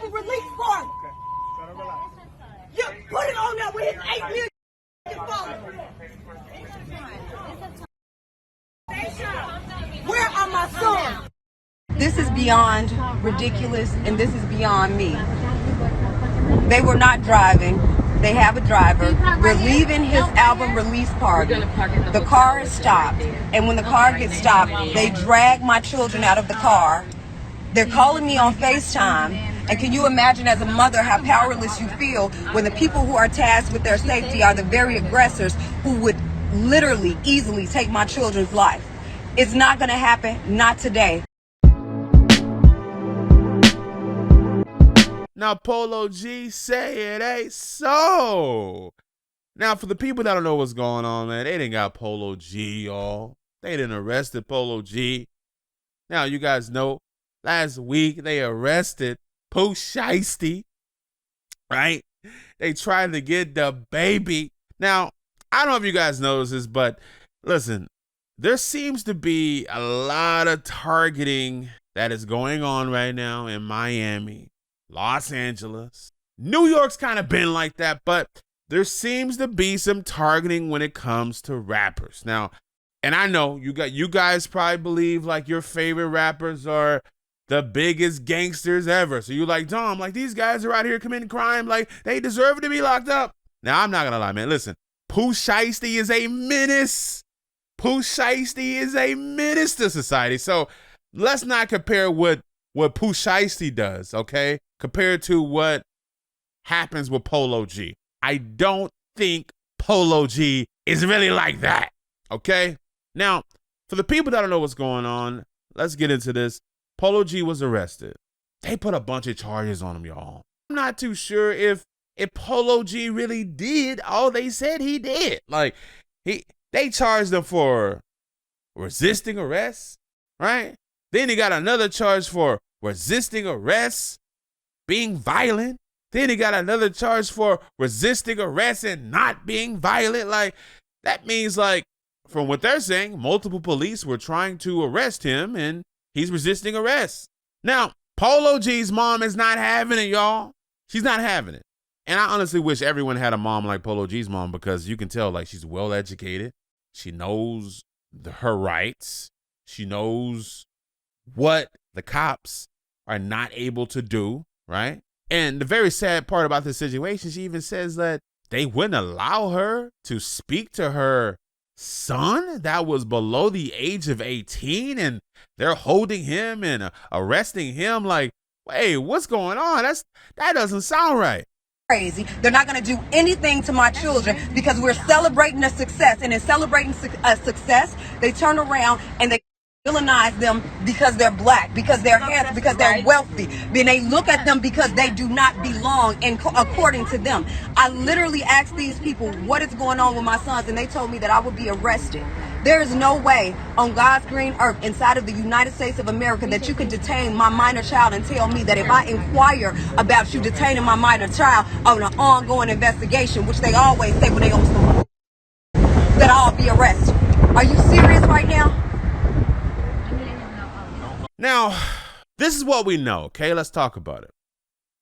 album release party. You put it on there with his 8 million followers. Where are my sons? This is beyond ridiculous, and this is beyond me. They were not driving. They have a driver. We're leaving his album release party. The car is stopped, and when the car gets stopped, they drag my children out of the car. They're calling me on FaceTime. And can you imagine as a mother how powerless you feel when the people who are tasked with their safety are the very aggressors who would literally easily take my children's life? It's not going to happen, not today. Now, Polo G say it ain't so. Now, for the people that don't know what's going on, man, they didn't got Polo G, y'all. They didn't arrested Polo G. Now, you guys know, last week they arrested Pooh Shiesty, right? They tried to get the baby. Now, I don't know if you guys notice this, but listen, there seems to be a lot of targeting that is going on right now in Miami, Los Angeles. New York's kind of been like that, but there seems to be some targeting when it comes to rappers. Now, and I know you guys probably believe like your favorite rappers are the biggest gangsters ever. So you're like, Dom, like these guys are out here committing crime, like they deserve to be locked up. Now, I'm not gonna lie, man. Listen, Pooh Shiesty is a menace. Pooh Shiesty is a menace to society. So let's not compare what Pooh Shiesty does, okay, compared to what happens with Polo G. I don't think Polo G is really like that, okay? Now, for the people that don't know what's going on, let's get into this. Polo G was arrested. They put a bunch of charges on him, y'all. I'm not too sure if Polo G really did all they said he did. Like, they charged him for resisting arrest, right? Then he got another charge for resisting arrest, being violent. Then he got another charge for resisting arrest and not being violent. Like, that means, like, from what they're saying, multiple police were trying to arrest him and he's resisting arrest. Now, Polo G's mom is not having it, y'all. She's not having it. And I honestly wish everyone had a mom like Polo G's mom, because you can tell, like, she's well educated. She knows her rights. She knows what the cops are not able to do, right? And the very sad part about this situation, she even says that they wouldn't allow her to speak to her son that was below the age of 18, and they're holding him and arresting him. Like, hey, what's going on? That doesn't sound right. Crazy. They're not going to do anything to my children because we're celebrating a success, and in celebrating a success, they turn around and they villainize them because they're black, because they're handsome, because they're wealthy. Then they look at them because they do not belong, and according to them. I literally asked these people what is going on with my sons, and they told me that I would be arrested. There is no way on God's green earth inside of the United States of America that you could detain my minor child and tell me that if I inquire about you detaining my minor child on an ongoing investigation, which they always say when they on some, that I'll be arrested. Are you serious right now? Now, this is what we know, okay? Let's talk about it.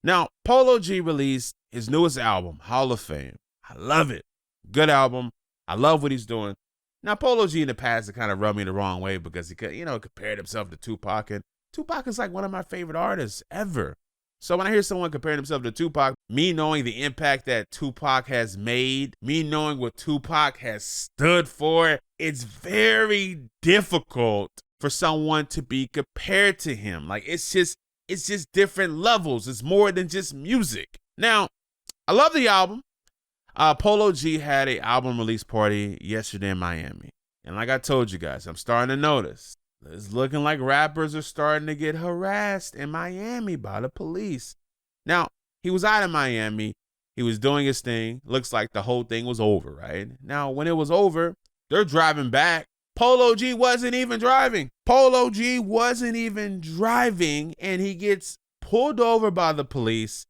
Now, Polo G released his newest album, Hall of Fame. I love it. Good album. I love what he's doing. Now, Polo G in the past has kind of rubbed me the wrong way because he, compared himself to Tupac. And Tupac is like one of my favorite artists ever. So when I hear someone comparing himself to Tupac, me knowing the impact that Tupac has made, me knowing what Tupac has stood for, it's very difficult for someone to be compared to him. Like, it's just different levels. It's more than just music. Now, I love the album. Polo G had an album release party yesterday in Miami. And like I told you guys, I'm starting to notice it's looking like rappers are starting to get harassed in Miami by the police. Now, he was out in Miami. He was doing his thing. Looks like the whole thing was over, right? Now, when it was over, they're driving back. Polo G wasn't even driving. Polo G wasn't even driving, and he gets pulled over by the police,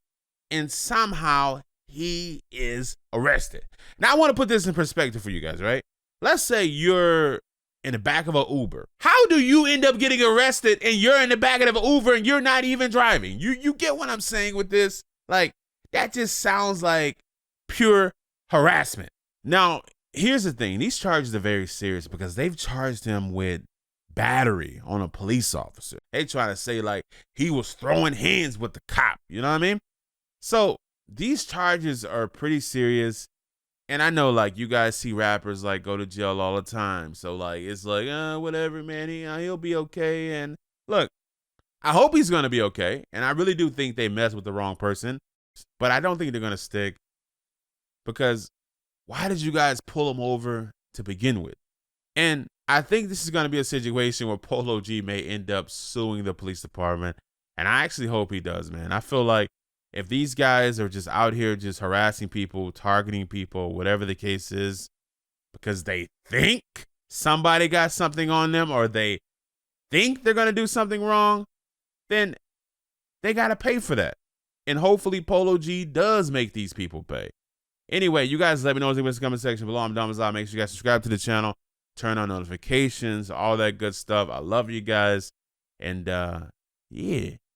and somehow he is arrested. Now, I want to put this in perspective for you guys, right? Let's say you're in the back of an Uber. How do you end up getting arrested and you're in the back of an Uber and you're not even driving? You get what I'm saying with this? Like, that just sounds like pure harassment. Now, here's the thing. These charges are very serious because they've charged him with battery on a police officer. They try to say like he was throwing hands with the cop. You know what I mean? So these charges are pretty serious. And I know like you guys see rappers like go to jail all the time. So like it's like, whatever, man. He'll be okay. And look, I hope he's going to be okay. And I really do think they messed with the wrong person. But I don't think they're going to stick. Because why did you guys pull him over to begin with? And I think this is going to be a situation where Polo G may end up suing the police department. And I actually hope he does, man. I feel like if these guys are just out here just harassing people, targeting people, whatever the case is, because they think somebody got something on them or they think they're going to do something wrong, then they got to pay for that. And hopefully Polo G does make these people pay. Anyway, you guys let me know in the comment section below. I'm Damazai. Make sure you guys subscribe to the channel. Turn on notifications, all that good stuff. I love you guys. And yeah.